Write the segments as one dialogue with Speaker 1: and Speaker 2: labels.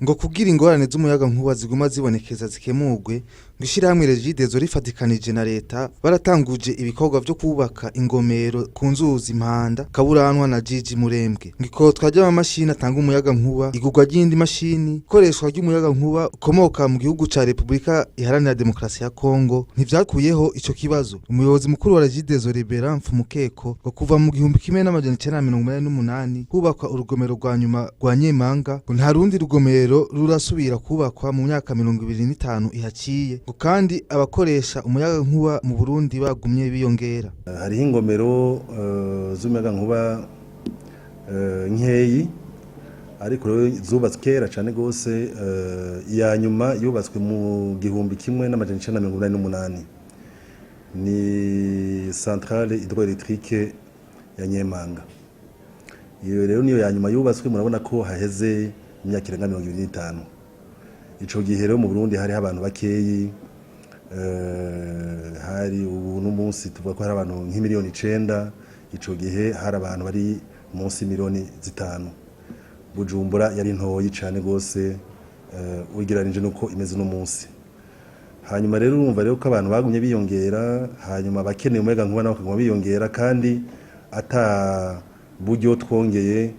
Speaker 1: ngo kugira ingorane z'umuyaga nkuba ziguma zibonekeza zikemurwe ngishirahamwe Regidezo rifatikanije na leta baratanguje ibikorwa byo kubaka ingomero ku nzuzi Mpanda Kaburanwa na Jiji Murembwe ngiko twaje amamashini atanga umuyaga nkuba igurwa ry'indi mashini koreshwa ry'umuyaga nkuba ukomoka mu gihugu ca Republika Iharanira Demokarasi ya Kongo ntivyakuyeho ico kibazo. Umuyobozi mukuru wa Regidezo Libera Mfumukeko ngo kuva mu 1988 hubakwa urugomero rwa nyuma rwa Nyemanga ngo nta rundi rugomero rurasubira kubakwa mu myaka 25 ihaciye kandi abakoresha umuyaga nkuba mu Burundi bagumye biyongera.
Speaker 2: Hariho ingomero z'umuyaga nkuba nkeyi ariko zubatswe kera cyane gose ya nyuma yubatswe mu 1988 ni centrale hydroélectrique ya Nyemanga. Iyo rero niyo ya nyuma yubatswe murabona ko haheze imyaka irenga 25. Ico gihe rero mu Burundi hari abantu bakeyi hari ubu n'umunsi tuvuga ko hari abantu nk'imiliyoni 9. Ico gihe hari abantu bari munsi miliyoni 5. Bujumbura yari ntoyi cyane gose ugereranije nuko imeze no munsi. Hanyuma rero urumva rero ko abantu bagumye biyongera, hanyuma bakeneye umuyaga nkuba nabo bakaguma biyongera kandi ata buryo twongeye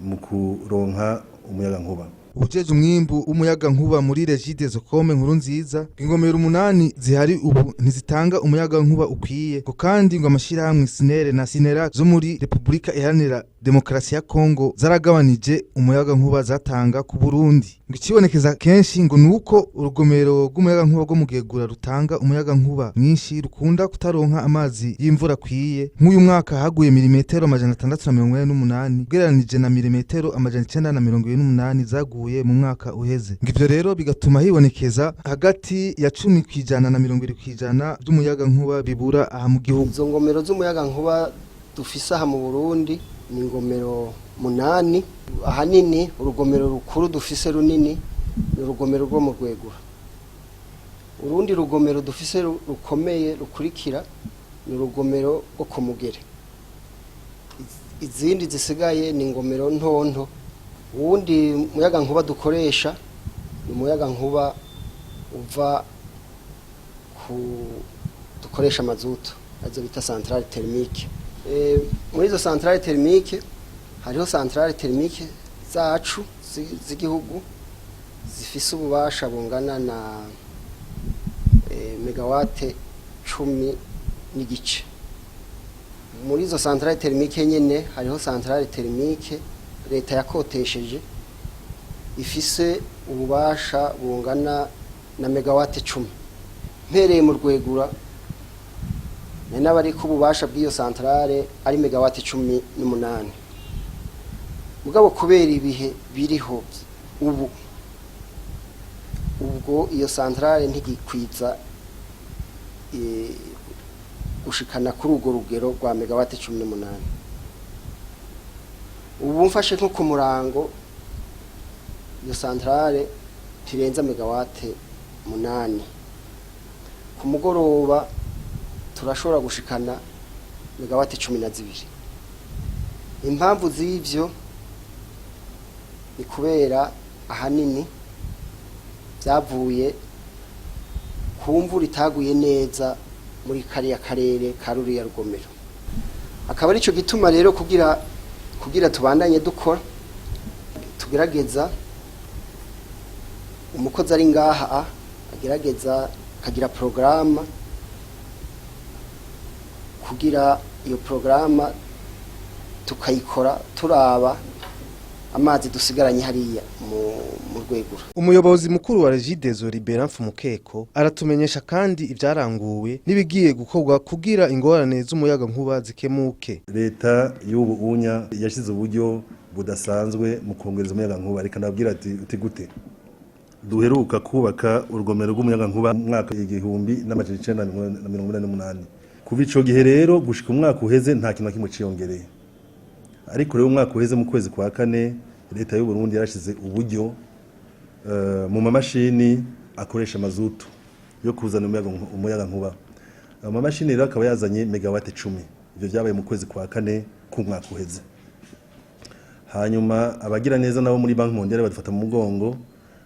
Speaker 2: mu kuronka umuyaga nkuba.
Speaker 1: Ujeje umwimbu umuyaga nkuba muri Regidezo Kome nkuru nziza ingomero 8 zihari ubu ntizitanga umuyaga nkuba ukwiye ngo kandi ngo amashirahamwe Sinere na Sinera zo muri Republika Iharanira Demokarasi ya Kongo zaragabanije umuyaga nkuba zatanga ku Burundi. Ngo ikibonekeza kenshi ngo nuko urugomero rw'umuyaga nkuba rwo mugegura rutanga umuyaga nkuba mwinshi rukunda kutaronka amazi y'imvura kwiye. Nk'uyu mwaka haguye milimetero 648 ugereranije na milimetero 928 zaguye mu mwaka uheze. Ngivyo rero bigatuma hibonekeza hagati ya 10% na 20% by'umuyaga nkuba bibura aha mu gihugu.
Speaker 3: Izo ngomero z'umuyaga nkuba dufise aha mu Burundi ni ingomero 8. Ahanini urugomero rukuru dufise runini ni urugomero rwo mu Rwegura. Urundi rugomero dufise rukomeye rukurikira ni urugomero rwo ku Mugere. Izindi zisigaye ni ingomero ntonto. Uwundi muyaga nkuba dukoresha ni umuyaga nkuba uva dukoresha mazutu azo bita centrale thermique. Muri izo centrale thermique hariho centrale thermique zacu z'igihugu zifise ububasha bungana na megawate 10 n'igice. Muri izo centrale thermique nyene hariho centrale thermique leta yakotesheje ifise ububasha bungana na megawate 10. Mpereye mu Rwegura n'abari ku bubasha bw'iyo centrale ari megawate 18. Mugabo kubera ibihe biriho ubwo iyo centrale ntigikwiza gushikana kuri urwo rugero rwa megawate 18. Ubu mfashe nko ku Murango iyo centrale tirenza megawate 8. Ku mugoroba turashobora gushikana megawate 12. Impamvu z'ivyo ni kubera ahanini byavuye ku mvura itaguye neza muri kariya karere ka ruriya rugomero. Akaba ari cyo gituma rero kugira tubandanye dukora tugerageza umukozi ari ngaha agerageza kagira programa kugira iyo programa tukayikora turaba amazi dusigaranye hariya mu Rwegura.
Speaker 1: Umuyobozi mukuru wa Regidezo Libera Mfumukeko aratumenyesha kandi ivyaranguwe nibigiye gukorwa kugira ingorane z'umuyaga nkuba zikemuke.
Speaker 2: Leta y'ubu unya yashize uburyo budasanzwe mu kongereza umuyaga nkuba ariko nabwira ati gute duheruka kubaka urugomero rw'umuyaga nkuba mu mwaka 1988. Kuva ico gihe rero gushika umwaka uheze nta kintu kimwe ciyongereye. Ariko rero umwaka uheze mu kwezi kwa 4 leta y'u Burundi yarashize uburyo mu mamashini akoresha mazutu yo kuzana umuyaga nkuba. Amamashini rero akaba yazanye megawate 10. Ivyo byabaye mu kwezi kwa 4 ku mwaka uheze. hanyuma abagira neza nabo muri banki mondiale badufata mu mugongo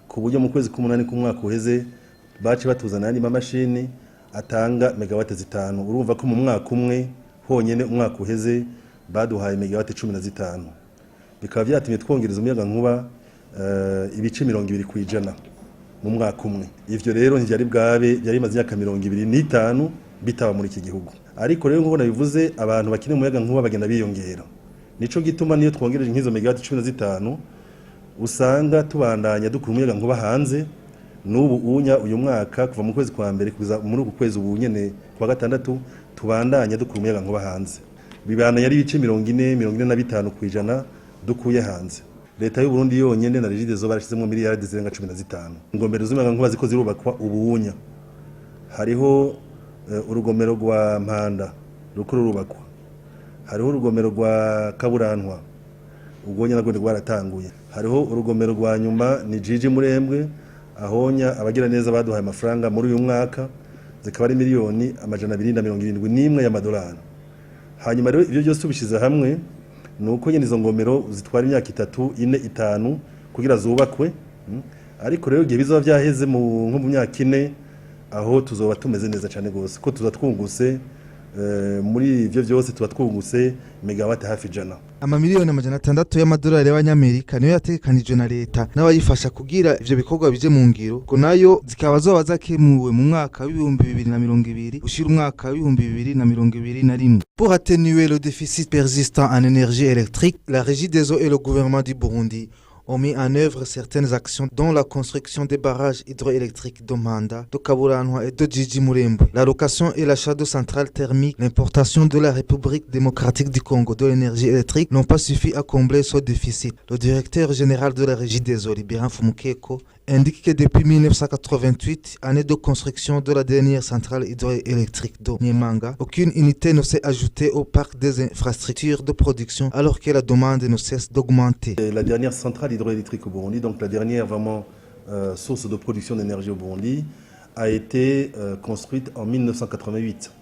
Speaker 2: ku buryo mu kwezi k'umunani k'umwaka uheze bace batuzana andi mamashini atanga megawate zitanu. Urumva ko mu mwaka umwe honyene umwaka uheze baduhaye megawate 15, bikaba byatumye twongereza umuyaga nkuba ibice 20% mu mwaka umwe. Ivyo rero ntivyari bwabe, byari maze imyaka 25 bitaba muri iki gihugu. Ariko rero nk'uko nabivuze, abantu bakine umuyaga nkuba bagenda biyongera, nico gituma niyo twongereje nk'izo megawate 15 usanga tubandanya dukura umuyaga nkuba hanze. N'ubu uyu mwaka kuva mu kwezi kwa mbere kuza muri uku kwezi ubu nyene kwa gatandatu tubandanya dukura umuyaga nkuba hanze, bibandanya ari ibice 40-45% dukuye hanze. Leta y'u Burundi yonyene na Regideso barashizemo miliyardi zirenga 15. Ingomero z'umuyaga nkuba ziko zirubakwa ubunya. Hariho urugomero rwa Mpanda rukuru rubakwa, hariho urugomero rwa Kaburantwa ubwonya nagwo rwaratanguye, hariho urugomero rwa nyuma ni Jiji Murembwe ahonya abagira neza baduhaye amafaranga muri uyu mwaka zikaba ari miliyoni 271 y'amadolari. Hanyuma rero ibyo byose ubishize hamwe nuko nyene izo ngomero zitwara imyaka 3, 4, 5 kugira zubakwe. Ariko rero igihe bizoba byaheze nko mu myaka 4 aho tuzoba tumeze neza cyane gose ko tuzatwunguse muri ivyo byose tuba twunguse megawate hafi 100.
Speaker 1: Amamiliyoni 600 y'amadolari y'abanyamerika niyo yategekanijwe na leta n'abayifasha kugira ivyo bikorwa bije mu ngiro, ko nayo zikaba zoba zakemuwe mu mwaka w'ibihumbi 2020 ushira umwaka w'ibihumbi 2021. Pour atténuer le déficit persistant en énergie électrique, la Regideso et le gouvernement du Burundi ont mis en œuvre certaines actions dont la construction des barrages hydroélectriques de Mpanda, de Kaburantwa et de Jiji Murembwe, la location et l'achat de centrales thermiques, l'importation de la République démocratique du Congo de l'énergie électrique n'ont pas suffi à combler ce déficit. Le directeur général de la Regideso, Libéran Fumukeko, indique que depuis 1988, année de construction de la dernière centrale hydroélectrique de Nyemanga, aucune unité ne s'est ajoutée au parc des infrastructures de production alors que la demande ne cesse d'augmenter.
Speaker 2: La dernière centrale hydroélectrique au Burundi, donc la dernière vraiment source de production d'énergie au Burundi, a été construite en 1988.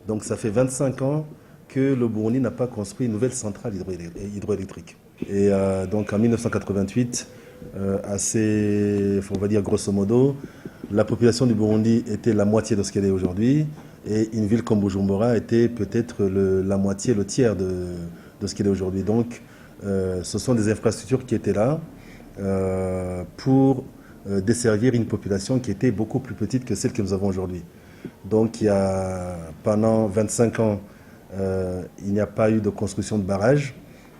Speaker 2: Donc ça fait 25 ans que le Burundi n'a pas construit une nouvelle centrale hydroélectrique. Et donc en 1988, on va dire grosso modo, la population du Burundi était la moitié de ce qu'elle est aujourd'hui, et une ville comme Bujumbura était peut-être la moitié, le tiers de ce qu'elle est aujourd'hui. Donc ce sont des infrastructures qui étaient là pour desservir une population qui était beaucoup plus petite que celle que nous avons aujourd'hui. Donc il y a, pendant 25 ans, il n'y a pas eu de construction de barrages,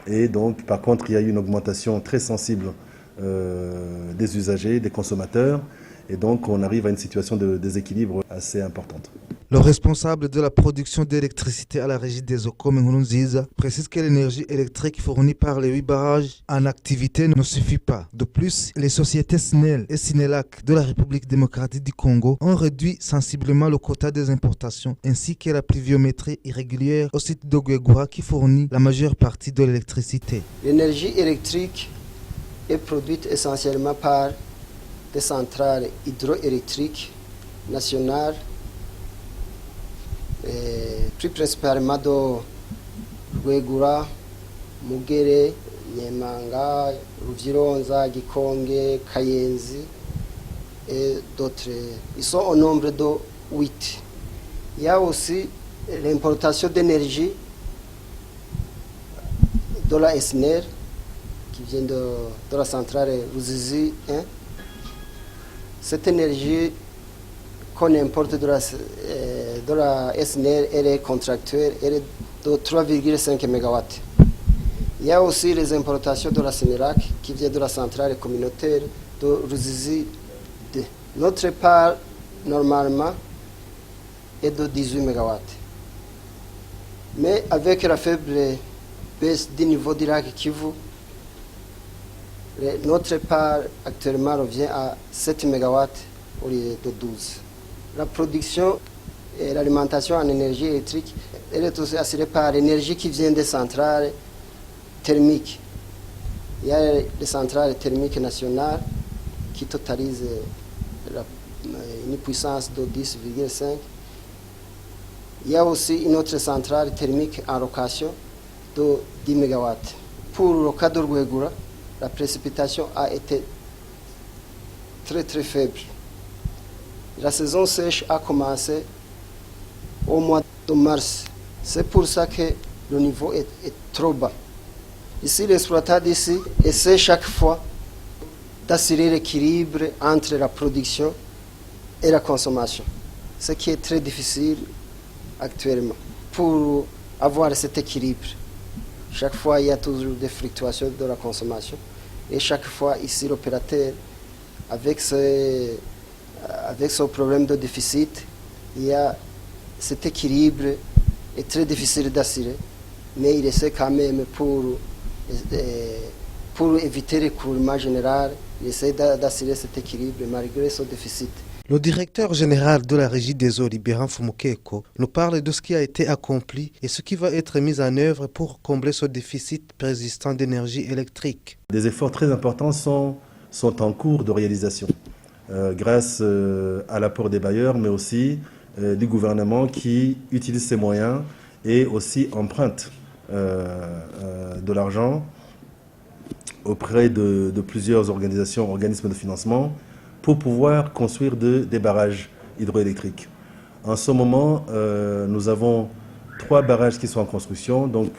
Speaker 2: et donc par contre il y a eu une augmentation très sensible des usagers, des consommateurs, et donc on arrive à une situation de déséquilibre assez importante.
Speaker 1: Le responsable de la production d'électricité à la Regideso, Nkurunziza, précise que l'énergie électrique fournie par les 8 barrages en activité ne suffit pas. De plus, les sociétés SNEL et Sinelac de la République démocratique du Congo ont réduit sensiblement le quota des importations ainsi que la pluviométrie irrégulière au site de Guegura qui fournit la majeure partie de l'électricité.
Speaker 3: L'énergie électrique est produite essentiellement par des centrales hydroélectriques nationales, plus principalement de Rwegura, Mugere, Nyemanga, Ruvyironza, Gikonge, Kayenzi et d'autres. Ils sont au nombre de 8. Il y a aussi l'importation d'énergie de la SNER qui vient de la centrale Ruzizi 1. Cette énergie qu'on importe de la SNER, elle est contractuelle, elle est de 3,5 MW. Il y a aussi les importations de la Sénérac qui vient de la centrale communautaire de Ruzizi 2. Notre part, normalement, est de 18 MW. Mais avec la faible baisse du niveau du lac Kivu, notre part actuellement revient à 7 MW au lieu de 12. La production et l'alimentation en énergie électrique, elle est aussi assurée par l'énergie qui vient des centrales thermiques. Il y a des centrales thermiques nationales qui totalisent une puissance de 10,5. Il y a aussi une autre centrale thermique en location de 10 MW. pour le cas de Rwegura, la précipitation a été très très faible. La saison sèche a commencé au mois de mars. C'est pour ça que le niveau est trop bas. Ici, l'exploitant d'ici essaie chaque fois d'assurer l'équilibre entre la production et la consommation, ce qui est très difficile actuellement. Pour avoir cet équilibre, chaque fois il y a toujours des fluctuations de la consommation et chaque fois ici l'opérateur avec ce problème de déficit, il y a cet équilibre est très difficile d'assurer, mais il essaie quand même pour éviter l'écoulement général, il essaie d'assurer cet équilibre malgré son déficit.
Speaker 4: Le directeur général de la Régie des eaux, Libéran Fumukeko, nous parle de ce qui a été accompli et ce qui va être mis en œuvre pour combler ce déficit persistant d'énergie électrique.
Speaker 2: Des efforts très importants sont en cours de réalisation, grâce à l'apport des bailleurs, mais aussi du gouvernement qui utilise ses moyens et aussi emprunte de l'argent auprès de plusieurs organismes de financement pour pouvoir construire des barrages hydroélectriques. En ce moment, nous avons 3 barrages qui sont en construction, donc,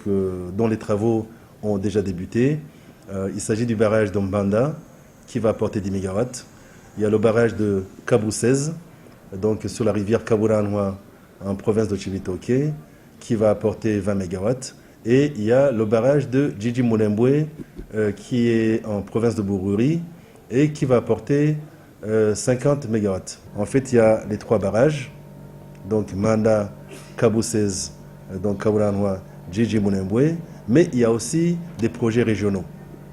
Speaker 2: dont les travaux ont déjà débuté. Il s'agit du barrage de Mbanda, qui va apporter 10 MW. Il y a le barrage de Kabu 16, donc sur la rivière Kaburanwa, en province de Cibitoke, qui va apporter 20 MW. Et il y a le barrage de Jiji Mulembwe, qui est en province de Bururi, et qui va apporter 50 MW. En fait, il y a les 3 barrages, donc Manda, Kabu 16, donc Kaburanwa, Jiji Mulembwe, mais il y a aussi des projets régionaux.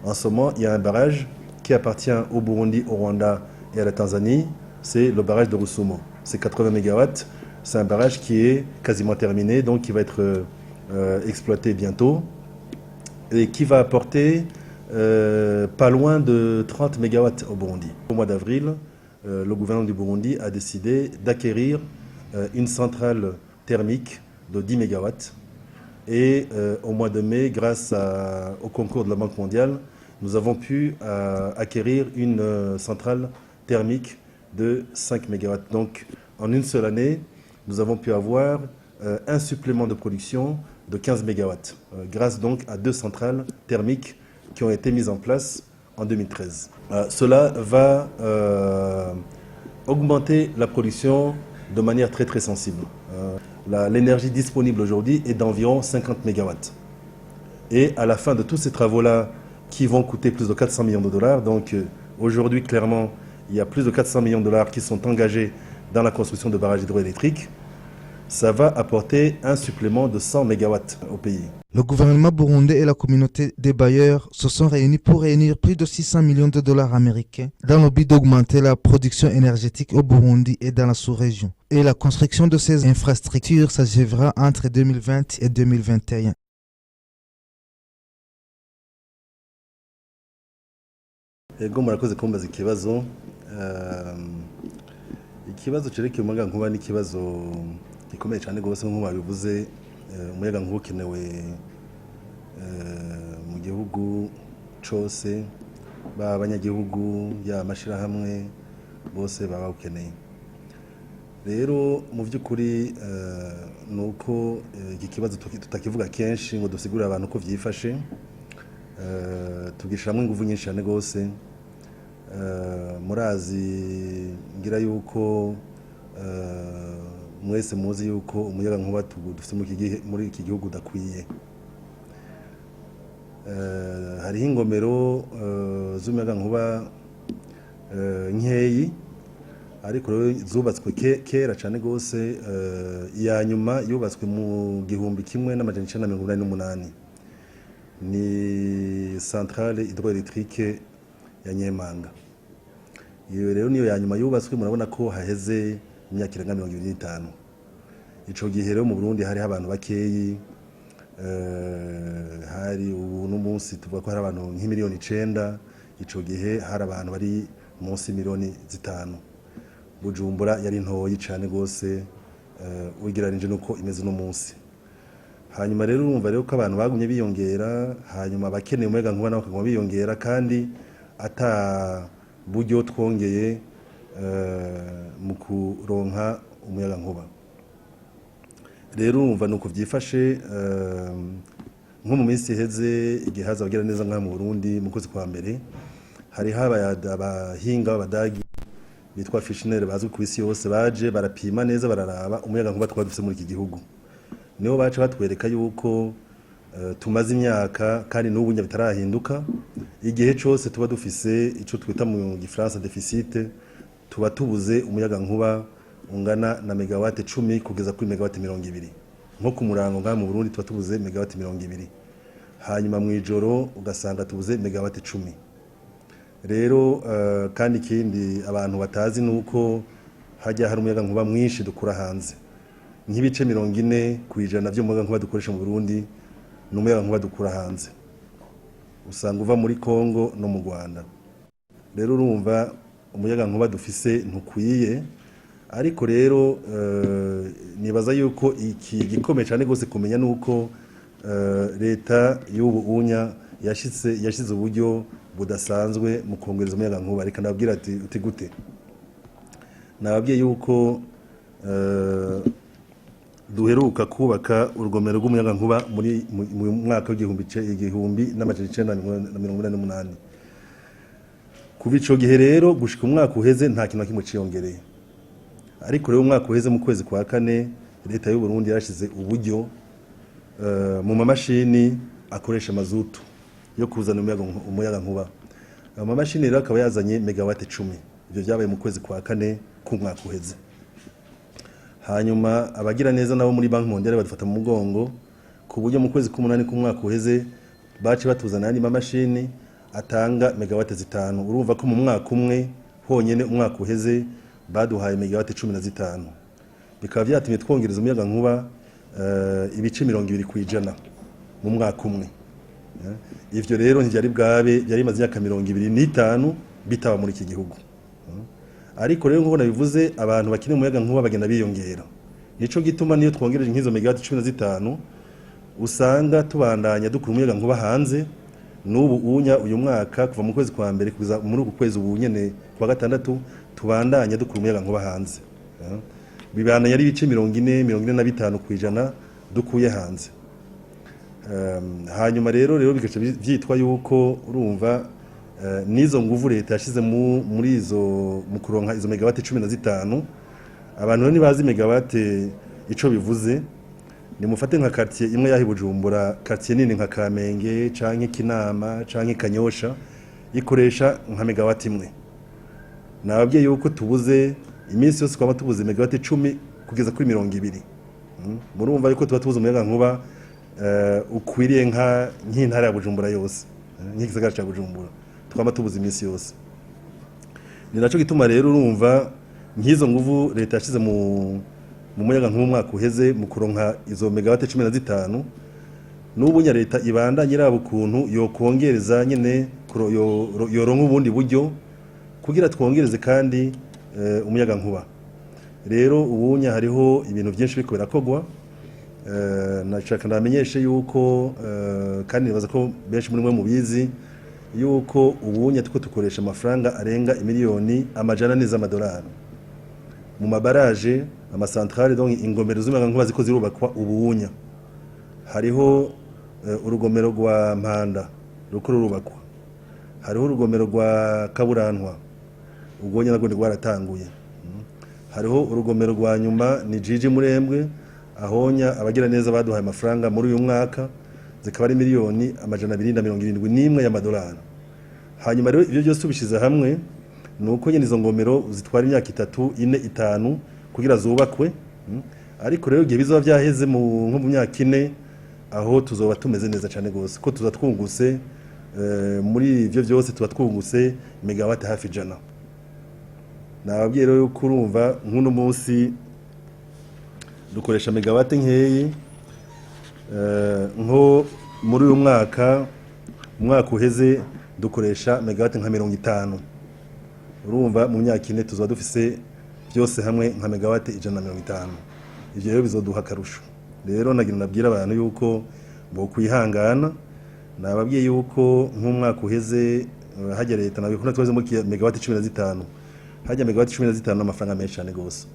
Speaker 2: En ce moment, il y a un barrage qui appartient au Burundi, au Rwanda et à la Tanzanie, c'est le barrage de Rusumo. C'est 80 MW, c'est un barrage qui est quasiment terminé, donc qui va être exploité bientôt et qui va apporter pas loin de 30 MW au Burundi. Au mois d'avril, le gouvernement du Burundi a décidé d'acquérir une centrale thermique de 10 MW et au mois de mai, grâce au concours de la Banque mondiale, nous avons pu acquérir une centrale thermique de 5 MW. Donc en une seule année, nous avons pu avoir un supplément de production de 15 MW, grâce donc à 2 centrales thermiques qui ont été mises en place en 2013. Cela va augmenter la production de manière très très sensible. L'énergie disponible aujourd'hui est d'environ 50 MW. Et à la fin de tous ces travaux-là, qui vont coûter plus de 400 millions de dollars, donc aujourd'hui clairement, il y a plus de 400 millions de dollars qui sont engagés dans la construction de barrages hydroélectriques, ça va apporter un supplément de 100 MW au pays.
Speaker 1: Le gouvernement burundais et la communauté des bailleurs se sont réunis pour réunir plus de 600 millions de dollars américains dans le but d'augmenter la production énergétique au Burundi et dans la sous-région. Et la construction de ces infrastructures s'achèvera entre 2020 et 2021.
Speaker 2: Ego murakoze kumbaza ikibazo cerekeye umuyagankuba ni ikibazo gikomeye cyane rwose nk'uko babivuze. Umuyagankuba ukenewe mu gihugu cyose, baba abanyagihugu ya amashyirahamwe bose baba bawukeneye. Rero mu by'ukuri ni uko iki kibazo tutakivuga kenshi ngo dusigurire abantu uko byifashe, tugishyiramo ingufu nyinshi cyane rwose. Murazi ngira yuko mwese muzi yuko umuyagankuba dufite muri iki gihugu udakwiye. Hariho ingomero z'umuyagankuba nkeyi, ariko rero zubatswe kera cyane rwose. iya nyuma yubatswe mu 1988 ni centrale hydroélectrique ya Nyemanga. Iyo rero niyo ya nyuma yubatswe, murabona ko haheze imyaka irenga 25. Ico gihe rero mu Burundi hari abantu bakeyi, hari ubu n'umunsi tuvuga ko hari abantu nk'imiliyoni 9. Ico gihe hari abantu bari munsi miliyoni 5. Bujumbura yari ntoyi cyane rwose ugereranije nuko imeze no munsi. hanyuma rero urumva rero ko abantu bagumye biyongera, hanyuma abakeneye umuyaga nkuba nabo bakaguma biyongera kandi ata buryo twongeye mu kuronka umuyaga nkuba. Rero urumva nuko vyifashe nko mu minsi iheze igihe haza bagira neza nka mu Burundi mu kwezi kwa mbere hari abahinga b'abadagi bitwa Fischner bazwi ku isi yose baje barapima neza bararaba umuyaga nkuba twari dufite muri iki gihugu, niho bace batwereka yuko tumaze imyaka kandi n'ubu nya bitarahinduka, igihe cyose tuba dufise ico twita mu Gifaransa deficit, tuba tubuze umuyaga nkuba ungana na megawate 10 kugeza kuri megawate 20. Nko ku murango ngaha mu Burundi tuba tubuze megawate 20, hanyuma mu ijoro ugasanga tubuze megawate 10. Rero kandi ikindi abantu batazi nuko hajya hari umuyaga nkuba mwinshi dukura hanze, nk'ibice 40% by'umuyaga nkuba dukoresha mu Burundi n'umuyaga nkuba dukura hanze, usanga uva muri Kongo no mu Rwanda. Rero urumva umuyaga nkuba dufise ntukwiye, ariko rero nibaza yuko iki gikomeye cyane gose kumenya nuko leta y'ubu unya yashize uburyo budasanzwe mu kongereza umuyaga nkuba. Reka nababwira ati gute, nababwiye yuko duheruka kubaka urugomero rw'umuyaga nkuba mu mwaka w'igihumbi n'amajana 1988. Kuva ico gihe rero gushika umwaka uheze nta kintu kimwe ciyongereye, ariko rero umwaka uheze mu kwezi kwa kane leta y'u Burundi yarashize uburyo mu mamashini akoresha mazutu yo kuzana umuyaga nkuba. Amamashini rero akaba yazanye megawate 10, ibyo byabaye mu kwezi kwa kane k'umwaka uheze. Hanyuma abagira neza nabo muri Banki Mondiale badufata mu mugongo ku buryo mu kwezi k'umunani k'umwaka uheze bace batuzana andi mamashini atanga megawate 5. Urumva ko mu mwaka umwe honyene umwaka uheze baduhaye megawate 15, bikaba byatumye twongereza umuyaga nkuba ibice 20% mu mwaka umwe. Ivyo rero ntibyari bwabe, byari maze imyaka 25 bitaba muri iki gihugu. Ariko rero nk'uko nabivuze abantu bakine umuyaga nkuba bagenda biyongera, nico gituma niyo twongereje nk'izo megawate 15 usanga tubandanya dukura umuyaga nkuba hanze. N'ubu unya uyu mwaka kuva mu kwezi kwa mbere kuza muri uku kwezi ubu nyene kwa gatandatu tubandanya dukura umuyaga nkuba hanze, bibana yari ibice 40-45% dukuye hanze. Hanyuma rero bigace byitwa yuko urumva nizo nguvu leta yashize muri izo mu kuronka izo megawate 15. Abantu ni bazi megawate ico bivuze, ni mufate nka quartier imwe yahi Bujumbura, quartier nini nka Kamenge canke Kinama canke Kanyosha ikoresha nka megawate imwe. Nababwiye yuko tubuze iminsi yose kwaba tubuze megawate 10 kugeza kuri 20. Murumva yuko tuba tubuze umuyaga nkuba ukwiriye nk'intara ya Bujumbura yose, nk'igisagara cya Bujumbura twaba tubuze iminsi yose. Ni naco gituma rero urumva nk'izo nguvu leta yashize mu muyaga nkuba umwaka uheze mu kuronka izo megawate 15, n'ubu nya leta ibanda nyirabo kuntu yo kongereza nyene yoronka ubundi buryo kugira twongereze kandi umuyaga nkuba. Rero ubunya hariho ibintu byinshi biko birakogwa, nashaka ndamenyeshe yuko kandi nibaza ko benshi muri mwe mubizi yuko ubunya tuko tukoresha amafaranga arenga imiliyoni amajana z'amadolari mu mabaraje amasantrale, donc ingomero z'umuyaga nkuba ziko zirubakwa ubunya. Hariho urugomero rwa Mpanda ruko rurubakwa, hariho urugomero rwa Kaburantwa ubwonya nagwo rwaratanguye, hariho urugomero rwa nyuma ni Jiji Murembwe ahonya abagira neza baduhaye amafaranga muri uyu mwaka zikaba ari miliyoni amajana 271 y'amadolari. Hanyuma rero ibyo byose ubishize hamwe nuko nyene izo ngomero zitwara imyaka 3, 4, 5 kugira zubakwe. Ariko rero igihe bizoba byaheze nko mu myaka 4 aho tuzoba tumeze neza cyane gose ko tuza twunguse muri ivyo byose tuba twunguse megawate hafi 100. Nababwiye rero yuko urumva nk'uno munsi dukoresha megawate nkeyi nko muri uyu mwaka uheze dukoresha megawate nka 50. Urumva mu myaka 4 tuzoba dufise byose hamwe nka megawate 150. Ivyo rero bizoduha karusho rero nagira nabwira abantu yuko bo kwihangana nababwiye yuko nk'umwaka uheze hajya leta nabwo kuna twazemo megawati 15 hajya megawati 15 n'amafaranga menshi cyane gose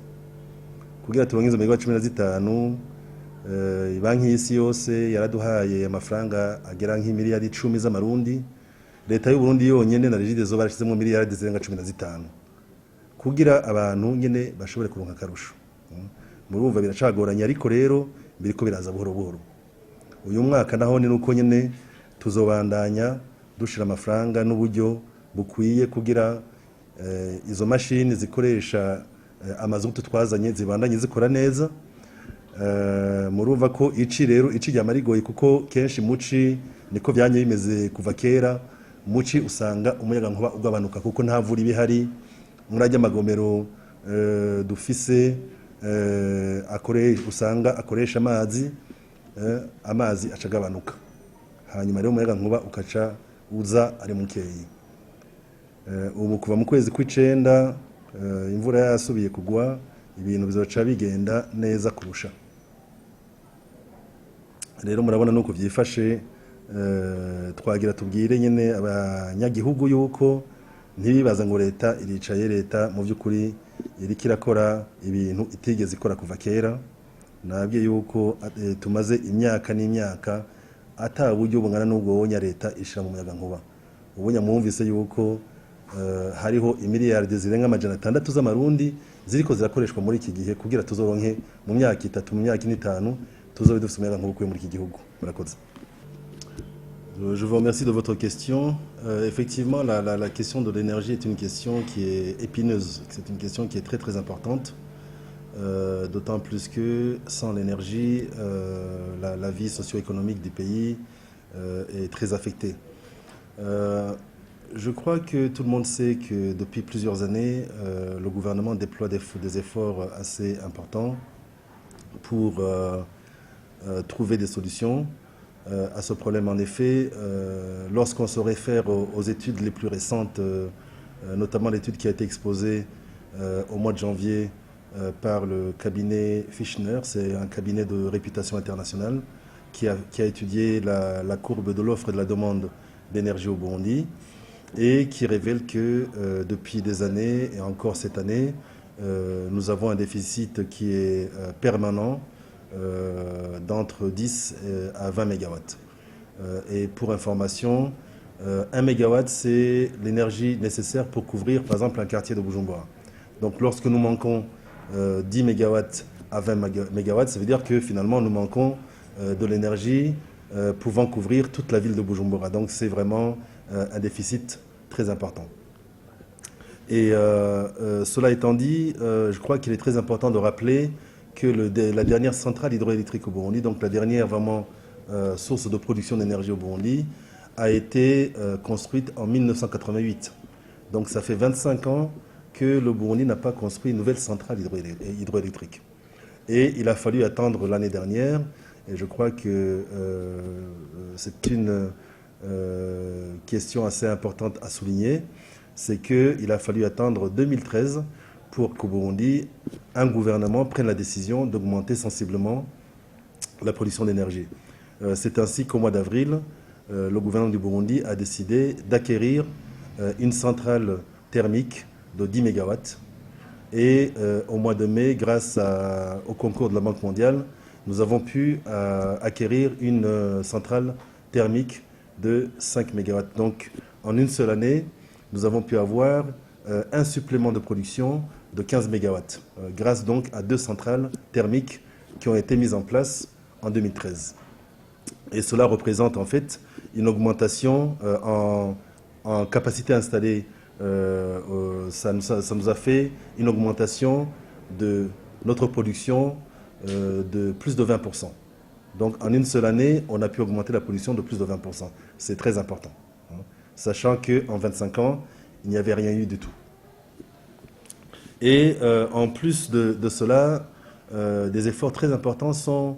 Speaker 2: kugira turonke izo megawati 15 banki y'isi yose yaraduhaye amafaranga agera nk'imiliyari 10 z'amarundi leta y'u Burundi yonyene na Regideso barashizemo miliyari zirenga 15 kugira abantu nyene bashobore kuronka karusho murumva biracagoranye ariko rero biriko biraza buhoro buhoro uyu mwaka naho ni nuko nyene tuzobandanya dushira amafaranga n'uburyo bukwiye kugira izo mashini zikoresha amazutu twazanye zibandanye zikora neza murumva ko ici rero ici ryamarigoye kuko kenshi muci niko byanye bimeze kuva kera muci usanga umuyaga nkuba ugabanuka kuko nta vuri bihari murajya amagomero dufise usanga akoresha amazi acagabanuka hanyuma rero umuyaga nkuba ukaca uza ari mukeyi ubu kuva mu kwezi kw'icenda imvura yasubiye kugwa ibintu bizoca bigenda neza kurusha rero murabona nuko byifashe twagira tubwire nyene abanyagihugu yuko ntibibaza ngo leta iricaye leta mu by'ukuri iriko irakora ibintu itigeze ikora kuva kera nabwiye yuko tumaze imyaka n'imyaka ata buryo bungana n'ubwo wonya leta ishira mu muyaga nkuba ubunya mwumvise yuko hariho imiliyardi zirenga 600 z'amarundi ziriko zirakoreshwa muri iki gihe kugira tuzoronke mu myaka 3 mu myaka 5 tuzobe dufite umuyaga nkuba kuye muri iki gihugu murakoze.
Speaker 5: Je vous remercie de votre question. Effectivement, la question de l'énergie est une question qui est épineuse. C'est une question qui est très très importante. D'autant plus que sans l'énergie, la vie socio-économique du pays est très affectée. Je crois que tout le monde sait que depuis plusieurs années, le gouvernement déploie des efforts assez importants pour trouver des solutions à ce problème. En effet, lorsqu'on se réfère aux études les plus récentes, notamment l'étude qui a été exposée au mois de janvier par le cabinet Fischner, c'est un cabinet de réputation internationale qui a étudié la courbe de l'offre et de la demande d'énergie au Burundi et qui révèle que depuis des années et encore cette année, nous avons un déficit qui est permanent d'entre 10 à 20 mégawatts. Et pour information, 1 mégawatt, c'est l'énergie nécessaire pour couvrir, par exemple, un quartier de Bujumbura. Donc, lorsque nous manquons 10 mégawatts à 20 mégawatts, ça veut dire que finalement, nous manquons de l'énergie pouvant couvrir toute la ville de Bujumbura. Donc, c'est vraiment un déficit très important. Et cela étant dit, je crois qu'il est très important de rappeler que la dernière centrale hydroélectrique au Burundi, donc la dernière vraiment source de production d'énergie au Burundi, a été construite en 1988. Donc ça fait 25 ans que le Burundi n'a pas construit une nouvelle centrale hydroélectrique. Et il a fallu attendre l'année dernière, et je crois que c'est une question assez importante à souligner, c'est qu'il a fallu attendre 2013 pour qu'au Burundi, un gouvernement prenne la décision d'augmenter sensiblement la production d'énergie. C'est ainsi qu'au mois d'avril, le gouvernement du Burundi a décidé d'acquérir une centrale thermique de 10 mégawatts. Et au mois de mai, grâce au concours de la Banque mondiale, nous avons pu acquérir une centrale thermique de 5 mégawatts. Donc, en une seule année, nous avons pu avoir un supplément de production de 15 mégawatts, grâce donc à 2 centrales thermiques qui ont été mises en place en 2013. Et cela représente en fait une augmentation en capacité installée. Ça nous a fait une augmentation de notre production de plus de 20%. Donc en une seule année, on a pu augmenter la production de plus de 20%. C'est très important, sachant qu'en 25 ans, il n'y avait rien eu du tout. Et en plus de cela, des efforts très importants sont